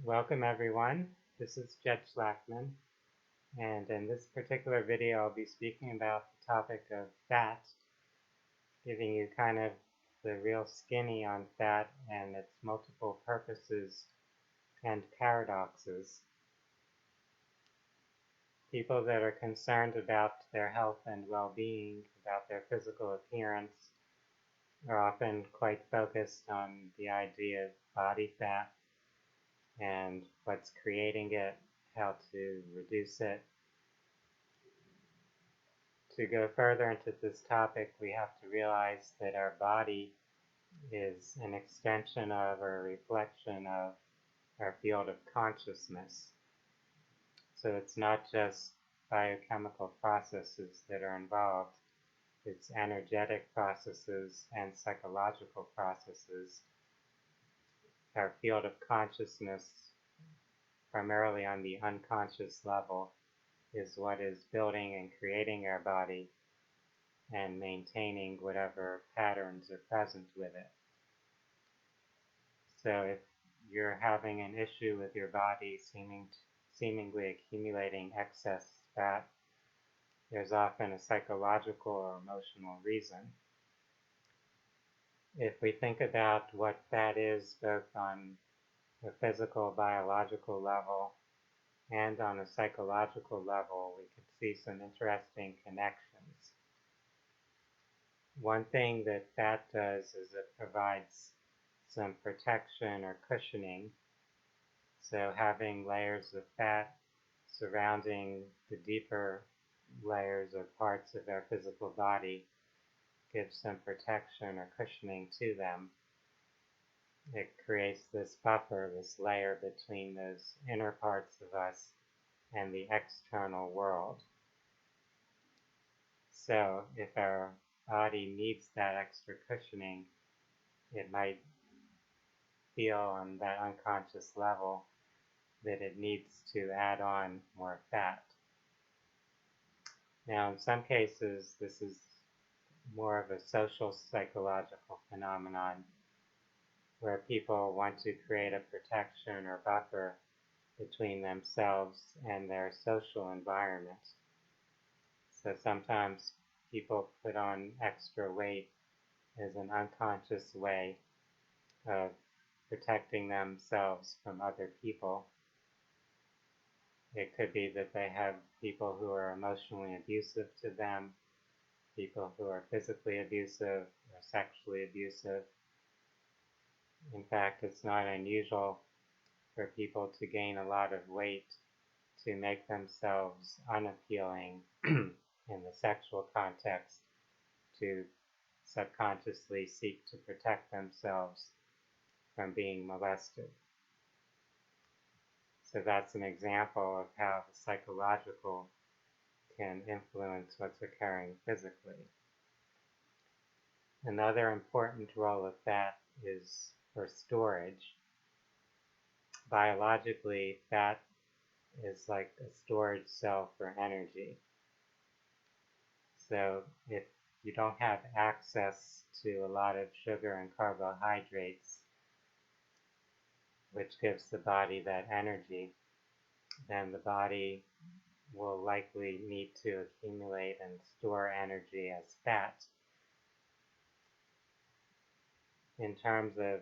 Welcome everyone, this is Jed Schlackman, and in this particular video I'll be speaking about the topic of fat, giving you kind of the real skinny on fat and its multiple purposes and paradoxes. People that are concerned about their health and well-being, about their physical appearance, are often quite focused on the idea of body fat and what's creating it, how to reduce it. To go further into this topic, we have to realize that our body is an extension of or a reflection of our field of consciousness. So it's not just biochemical processes that are involved, it's energetic processes and psychological processes. Our field of consciousness, primarily on the unconscious level, is what is building and creating our body and maintaining whatever patterns are present with it. So if you're having an issue with your body seemingly accumulating excess fat, there's often a psychological or emotional reason. If we think about what fat is both on a physical, biological level and on a psychological level, we could see some interesting connections. One thing that fat does is it provides some protection or cushioning. So having layers of fat surrounding the deeper layers or parts of our physical body gives some protection or cushioning to them. It creates this buffer, this layer between those inner parts of us and the external world. So if our body needs that extra cushioning, it might feel on that unconscious level that it needs to add on more fat. Now, in some cases, this is more of a social psychological phenomenon where people want to create a protection or buffer between themselves and their social environment. So sometimes people put on extra weight as an unconscious way of protecting themselves from other people. It could be that they have people who are emotionally abusive to them, people who are physically abusive or sexually abusive. In fact, it's not unusual for people to gain a lot of weight to make themselves unappealing in the sexual context, to subconsciously seek to protect themselves from being molested. So that's an example of how the psychological can influence what's occurring physically. Another important role of fat is for storage. Biologically, fat is like a storage cell for energy. So if you don't have access to a lot of sugar and carbohydrates, which gives the body that energy, then the body will likely need to accumulate and store energy as fat. In terms of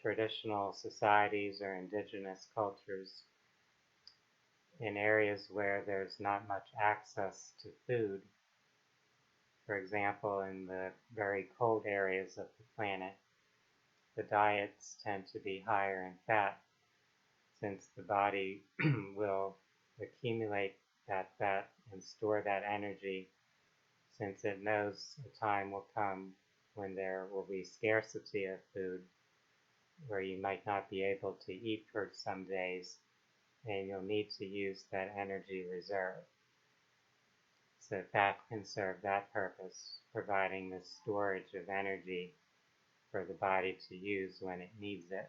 traditional societies or indigenous cultures, in areas where there's not much access to food, for example, in the very cold areas of the planet, the diets tend to be higher in fat, since the body will accumulate that fat and store that energy, since it knows a time will come when there will be scarcity of food, where you might not be able to eat for some days, and you'll need to use that energy reserve. So fat can serve that purpose, providing the storage of energy for the body to use when it needs it,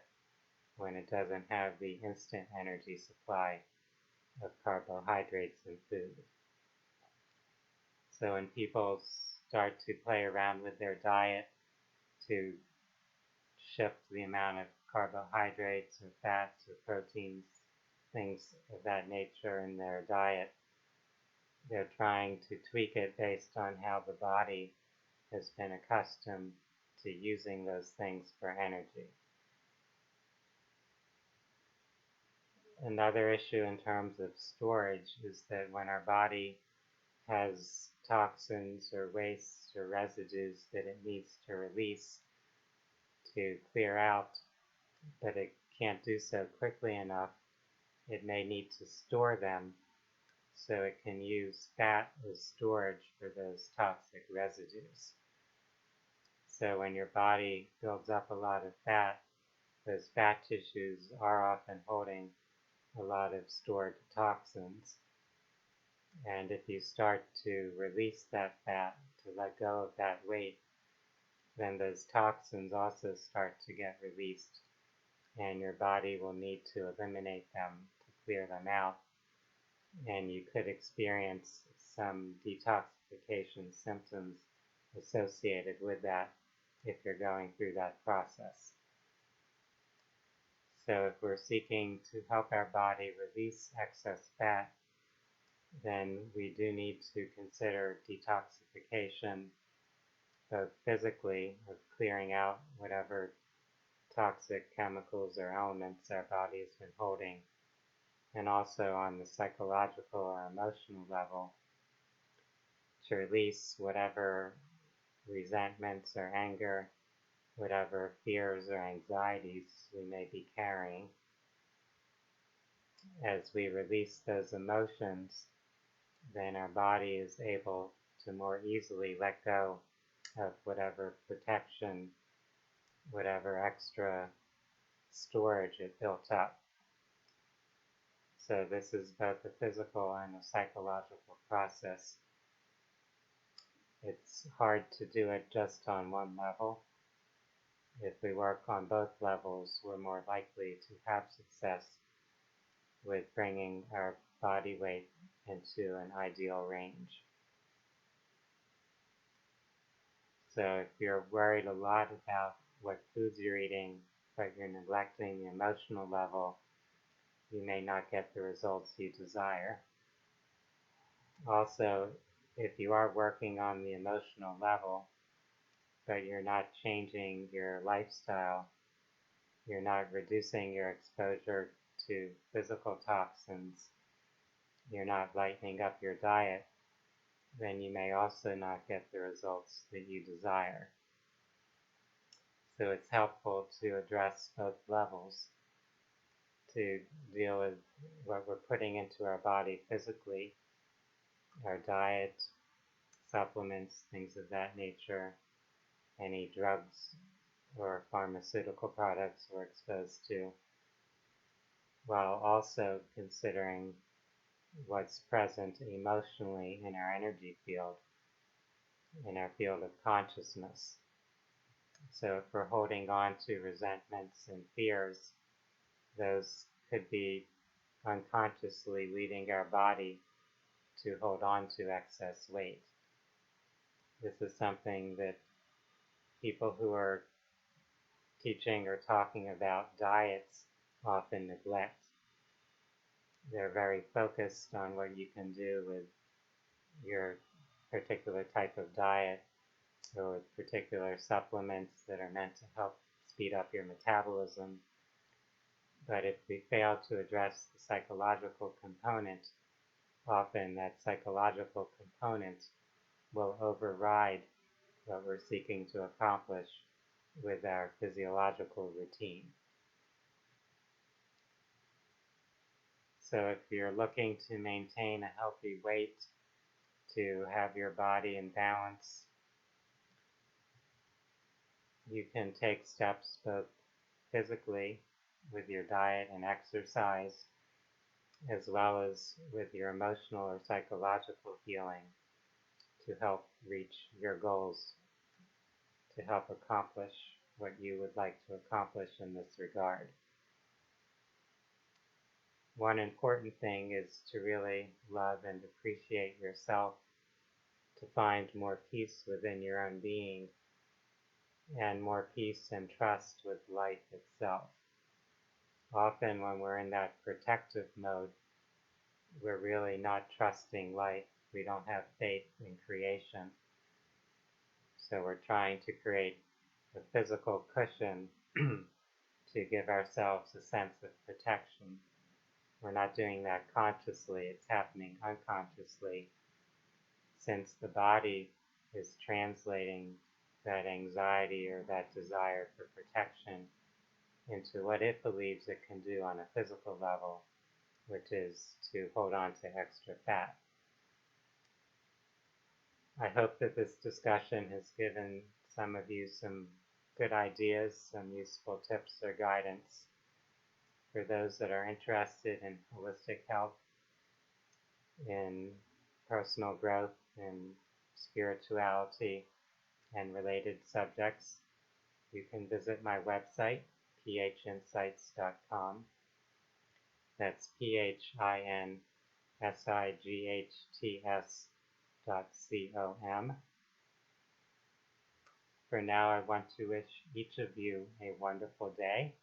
when it doesn't have the instant energy supply of carbohydrates and food. So when people start to play around with their diet to shift the amount of carbohydrates or fats or proteins things of that nature in their diet. They're trying to tweak it based on how the body has been accustomed to using those things for energy. Another issue in terms of storage is that when our body has toxins or wastes or residues that it needs to release to clear out, but it can't do so quickly enough, it may need to store them so it can use fat as storage for those toxic residues. So when your body builds up a lot of fat, those fat tissues are often holding a lot of stored toxins. And if you start to release that fat, to let go of that weight, then those toxins also start to get released, and your body will need to eliminate them to clear them out. And you could experience some detoxification symptoms associated with that if you're going through that process. So if we're seeking to help our body release excess fat, then we do need to consider detoxification, both physically, of clearing out whatever toxic chemicals or elements our body has been holding, and also on the psychological or emotional level, to release whatever resentments or anger, whatever fears or anxieties we may be carrying. As we release those emotions, then our body is able to more easily let go of whatever protection, whatever extra storage it built up. So this is both a physical and a psychological process. It's hard to do it just on one level. If we work on both levels, we're more likely to have success with bringing our body weight into an ideal range. So if you're worried a lot about what foods you're eating, but you're neglecting the emotional level, you may not get the results you desire. Also, if you are working on the emotional level, but you're not changing your lifestyle, you're not reducing your exposure to physical toxins, you're not lightening up your diet, then you may also not get the results that you desire. So it's helpful to address both levels, to deal with what we're putting into our body physically, our diet, supplements, things of that nature, any drugs or pharmaceutical products we're exposed to, while also considering what's present emotionally in our energy field, in our field of consciousness. So if we're holding on to resentments and fears, those could be unconsciously leading our body to hold on to excess weight. This is something that people who are teaching or talking about diets often neglect. They're very focused on what you can do with your particular type of diet or with particular supplements that are meant to help speed up your metabolism. But if we fail to address the psychological component, often that psychological component will override what we're seeking to accomplish with our physiological routine. So if you're looking to maintain a healthy weight, to have your body in balance, you can take steps both physically with your diet and exercise, as well as with your emotional or psychological healing to help reach your goals, to help accomplish what you would like to accomplish in this regard. One important thing is to really love and appreciate yourself, to find more peace within your own being, and more peace and trust with life itself. Often when we're in that protective mode, we're really not trusting life. We don't have faith in creation. So we're trying to create a physical cushion to give ourselves a sense of protection. We're not doing that consciously, it's happening unconsciously, since the body is translating that anxiety or that desire for protection into what it believes it can do on a physical level, which is to hold on to extra fat. I hope that this discussion has given some of you some good ideas, some useful tips or guidance for those that are interested in holistic health, in personal growth, in spirituality, and related subjects. You can visit my website, phinsights.com. That's phinsights.com. For now, I want to wish each of you a wonderful day.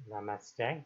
Namaste.